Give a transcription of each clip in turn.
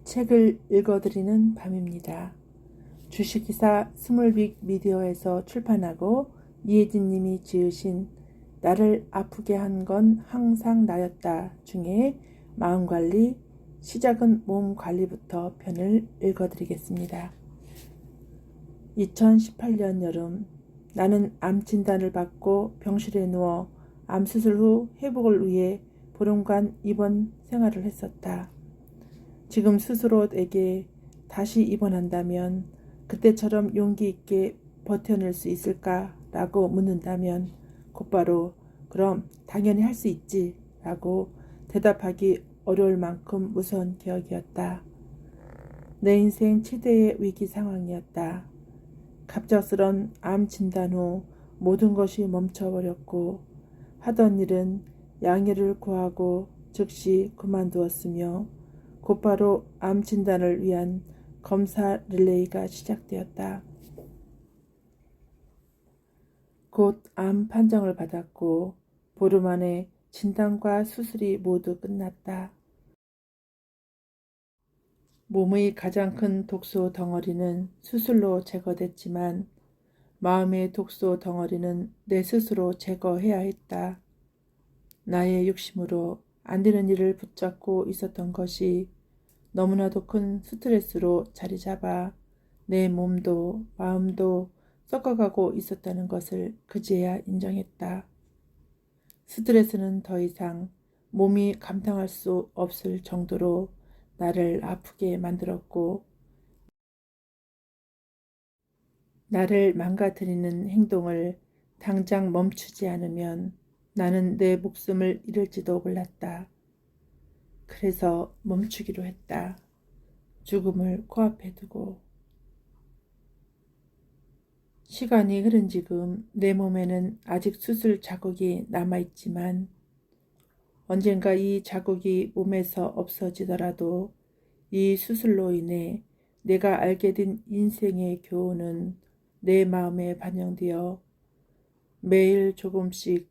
책을 읽어드리는 밤입니다. 주식기사 스몰빅 미디어에서 출판하고 이혜진 님이 지으신 나를 아프게 한 건 항상 나였다 중에 마음관리, 시작은 몸관리부터 편을 읽어드리겠습니다. 2018년 여름 나는 암 진단을 받고 병실에 누워 암 수술 후 회복을 위해 보름간 입원 생활을 했었다. 지금 스스로에게 다시 입원한다면 그때처럼 용기 있게 버텨낼 수 있을까라고 묻는다면 곧바로 그럼 당연히 할 수 있지 라고 대답하기 어려울 만큼 무서운 기억이었다. 내 인생 최대의 위기 상황이었다. 갑작스런 암 진단 후 모든 것이 멈춰버렸고 하던 일은 양해를 구하고 즉시 그만두었으며 곧바로 암 진단을 위한 검사 릴레이가 시작되었다. 곧 암 판정을 받았고 보름 안에 진단과 수술이 모두 끝났다. 몸의 가장 큰 독소 덩어리는 수술로 제거됐지만 마음의 독소 덩어리는 내 스스로 제거해야 했다. 나의 욕심으로 안 되는 일을 붙잡고 있었던 것이 너무나도 큰 스트레스로 자리 잡아 내 몸도 마음도 썩어가고 있었다는 것을 그제야 인정했다. 스트레스는 더 이상 몸이 감당할 수 없을 정도로 나를 아프게 만들었고 나를 망가뜨리는 행동을 당장 멈추지 않으면 나는 내 목숨을 잃을지도 몰랐다. 그래서 멈추기로 했다. 죽음을 코앞에 두고. 시간이 흐른 지금 내 몸에는 아직 수술 자국이 남아있지만 언젠가 이 자국이 몸에서 없어지더라도 이 수술로 인해 내가 알게 된 인생의 교훈은 내 마음에 반영되어 매일 조금씩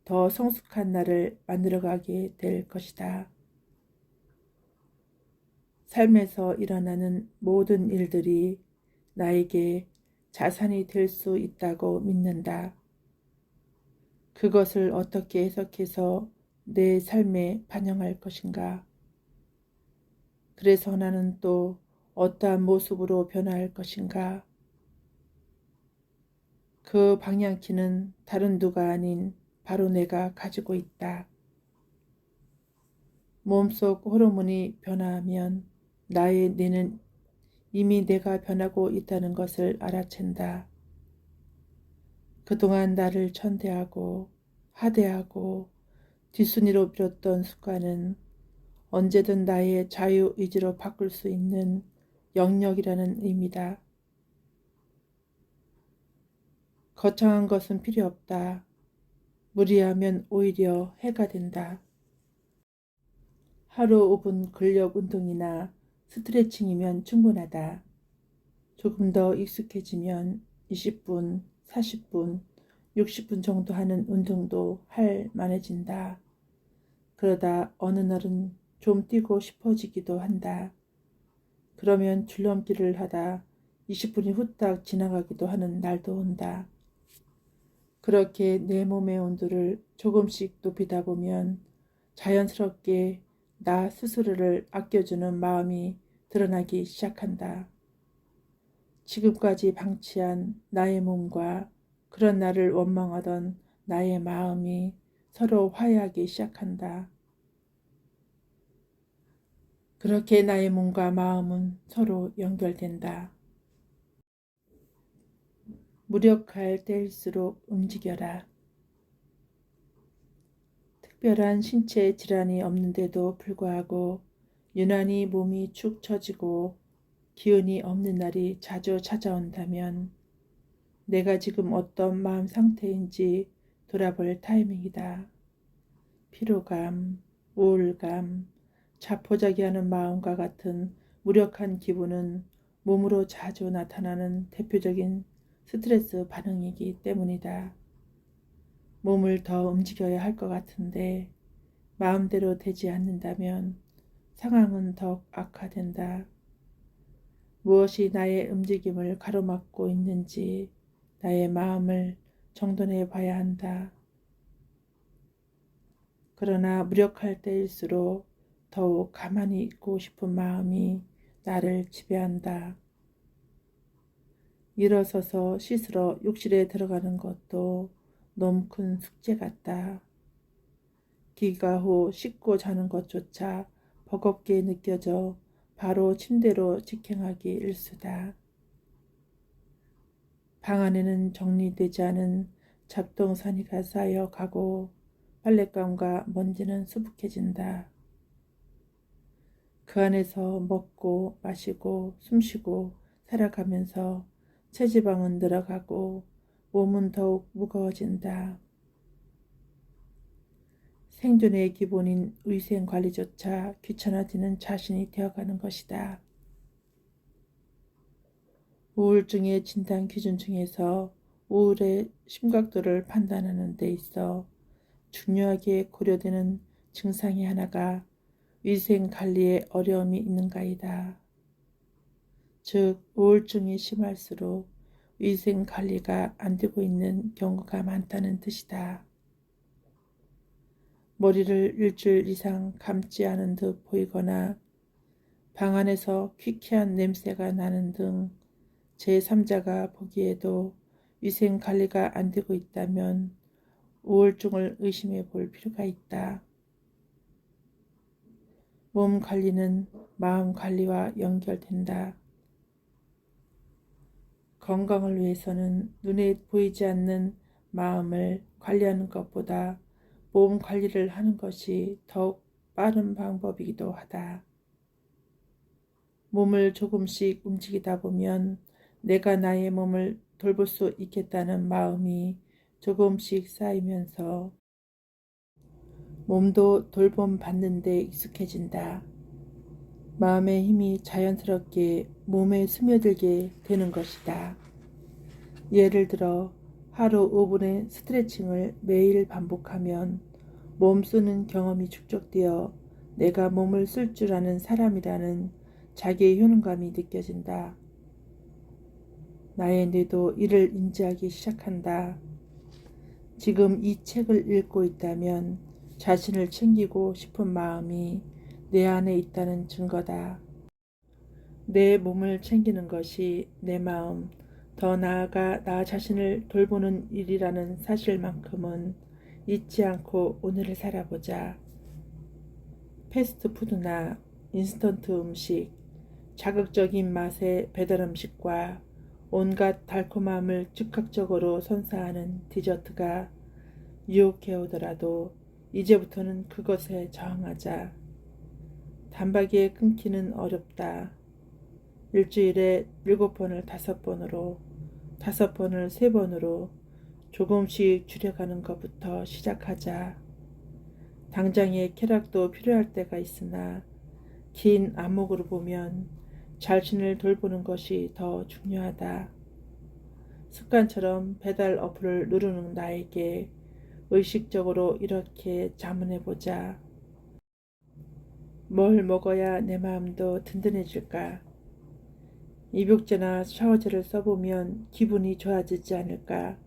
더 성숙한 나를 만들어가게 될 것이다. 삶에서 일어나는 모든 일들이 나에게 자산이 될 수 있다고 믿는다. 그것을 어떻게 해석해서 내 삶에 반영할 것인가? 그래서 나는 또 어떠한 모습으로 변화할 것인가? 그 방향키는 다른 누가 아닌 바로 내가 가지고 있다. 몸속 호르몬이 변화하면 나의 뇌는 이미 내가 변하고 있다는 것을 알아챈다. 그동안 나를 천대하고 하대하고 뒷순위로 밀었던 습관은 언제든 나의 자유의지로 바꿀 수 있는 영역이라는 의미다. 거창한 것은 필요 없다. 무리하면 오히려 해가 된다. 하루 5분 근력 운동이나 스트레칭이면 충분하다. 조금 더 익숙해지면 20분, 40분, 60분 정도 하는 운동도 할 만해진다. 그러다 어느 날은 좀 뛰고 싶어지기도 한다. 그러면 줄넘기를 하다 20분이 후딱 지나가기도 하는 날도 온다. 그렇게 내 몸의 온도를 조금씩 높이다 보면 자연스럽게 나 스스로를 아껴주는 마음이 드러나기 시작한다. 지금까지 방치한 나의 몸과 그런 나를 원망하던 나의 마음이 서로 화해하기 시작한다. 그렇게 나의 몸과 마음은 서로 연결된다. 무력할 때일수록 움직여라. 특별한 신체 질환이 없는데도 불구하고 유난히 몸이 축 처지고 기운이 없는 날이 자주 찾아온다면 내가 지금 어떤 마음 상태인지 돌아볼 타이밍이다. 피로감, 우울감, 자포자기하는 마음과 같은 무력한 기분은 몸으로 자주 나타나는 대표적인 스트레스 반응이기 때문이다. 몸을 더 움직여야 할 것 같은데 마음대로 되지 않는다면 상황은 더욱 악화된다. 무엇이 나의 움직임을 가로막고 있는지 나의 마음을 정돈해 봐야 한다. 그러나 무력할 때일수록 더욱 가만히 있고 싶은 마음이 나를 지배한다. 일어서서 씻으러 욕실에 들어가는 것도 너무 큰 숙제 같다. 기가 후 씻고 자는 것조차 버겁게 느껴져 바로 침대로 직행하기 일쑤다. 방 안에는 정리되지 않은 잡동사니가 쌓여가고 빨랫감과 먼지는 수북해진다. 그 안에서 먹고 마시고 숨쉬고 살아가면서 체지방은 늘어가고 몸은 더욱 무거워진다. 생존의 기본인 위생관리조차 귀찮아지는 자신이 되어가는 것이다. 우울증의 진단 기준 중에서 우울의 심각도를 판단하는 데 있어 중요하게 고려되는 증상의 하나가 위생관리에 어려움이 있는가이다. 즉 우울증이 심할수록 위생관리가 안 되고 있는 경우가 많다는 뜻이다. 머리를 일주일 이상 감지 않은 듯 보이거나 방 안에서 퀴퀴한 냄새가 나는 등 제3자가 보기에도 위생관리가 안 되고 있다면 우울증을 의심해 볼 필요가 있다. 몸 관리는 마음 관리와 연결된다. 건강을 위해서는 눈에 보이지 않는 마음을 관리하는 것보다 몸 관리를 하는 것이 더욱 빠른 방법이기도 하다. 몸을 조금씩 움직이다 보면 내가 나의 몸을 돌볼 수 있겠다는 마음이 조금씩 쌓이면서 몸도 돌봄 받는 데 익숙해진다. 마음의 힘이 자연스럽게 몸에 스며들게 되는 것이다. 예를 들어 하루 5분의 스트레칭을 매일 반복하면 몸 쓰는 경험이 축적되어 내가 몸을 쓸 줄 아는 사람이라는 자기의 효능감이 느껴진다. 나의 뇌도 이를 인지하기 시작한다. 지금 이 책을 읽고 있다면 자신을 챙기고 싶은 마음이 내 안에 있다는 증거다. 내 몸을 챙기는 것이 내 마음, 더 나아가 나 자신을 돌보는 일이라는 사실만큼은 잊지 않고 오늘을 살아보자. 패스트푸드나 인스턴트 음식, 자극적인 맛의 배달 음식과 온갖 달콤함을 즉각적으로 선사하는 디저트가 유혹해 오더라도 이제부터는 그것에 저항하자. 단박에 끊기는 어렵다. 일주일에 7번을 5번으로, 5번을 3번으로 조금씩 줄여가는 것부터 시작하자. 당장의 쾌락도 필요할 때가 있으나 긴 안목으로 보면 자신을 돌보는 것이 더 중요하다. 습관처럼 배달 어플을 누르는 나에게 의식적으로 이렇게 자문해보자. 뭘 먹어야 내 마음도 든든해질까? 입욕제나 샤워제를 써보면 기분이 좋아지지 않을까?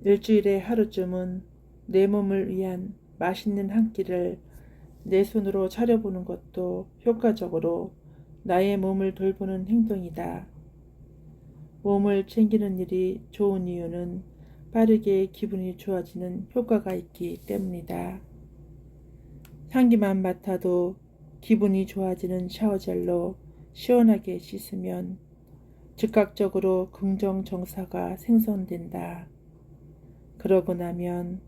일주일에 하루쯤은 내 몸을 위한 맛있는 한 끼를 내 손으로 차려보는 것도 효과적으로 나의 몸을 돌보는 행동이다. 몸을 챙기는 일이 좋은 이유는 빠르게 기분이 좋아지는 효과가 있기 때문이다. 향기만 맡아도 기분이 좋아지는 샤워젤로 시원하게 씻으면 즉각적으로 긍정 정서가 생성된다. 그러고 나면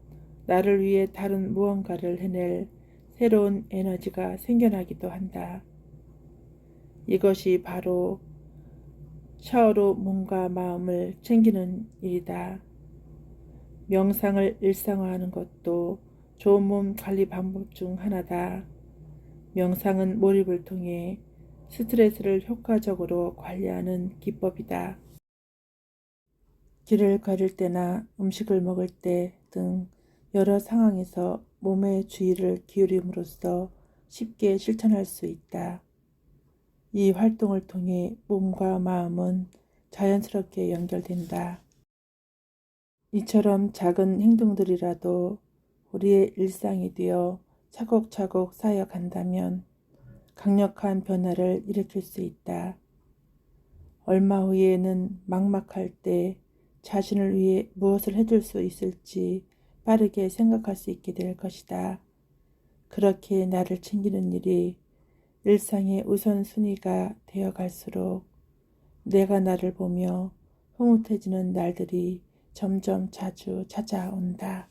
나를 위해 다른 무언가를 해낼 새로운 에너지가 생겨나기도 한다. 이것이 바로 샤워로 몸과 마음을 챙기는 일이다. 명상을 일상화하는 것도 좋은 몸 관리 방법 중 하나다. 명상은 몰입을 통해 스트레스를 효과적으로 관리하는 기법이다. 길을 걸을 때나 음식을 먹을 때 등 여러 상황에서 몸의 주의를 기울임으로써 쉽게 실천할 수 있다. 이 활동을 통해 몸과 마음은 자연스럽게 연결된다. 이처럼 작은 행동들이라도 우리의 일상이 되어 차곡차곡 쌓여간다면 강력한 변화를 일으킬 수 있다. 얼마 후에는 막막할 때 자신을 위해 무엇을 해줄 수 있을지 빠르게 생각할 수 있게 될 것이다. 그렇게 나를 챙기는 일이 일상의 우선순위가 되어갈수록 내가 나를 보며 흐뭇해지는 날들이 점점 자주 찾아온다.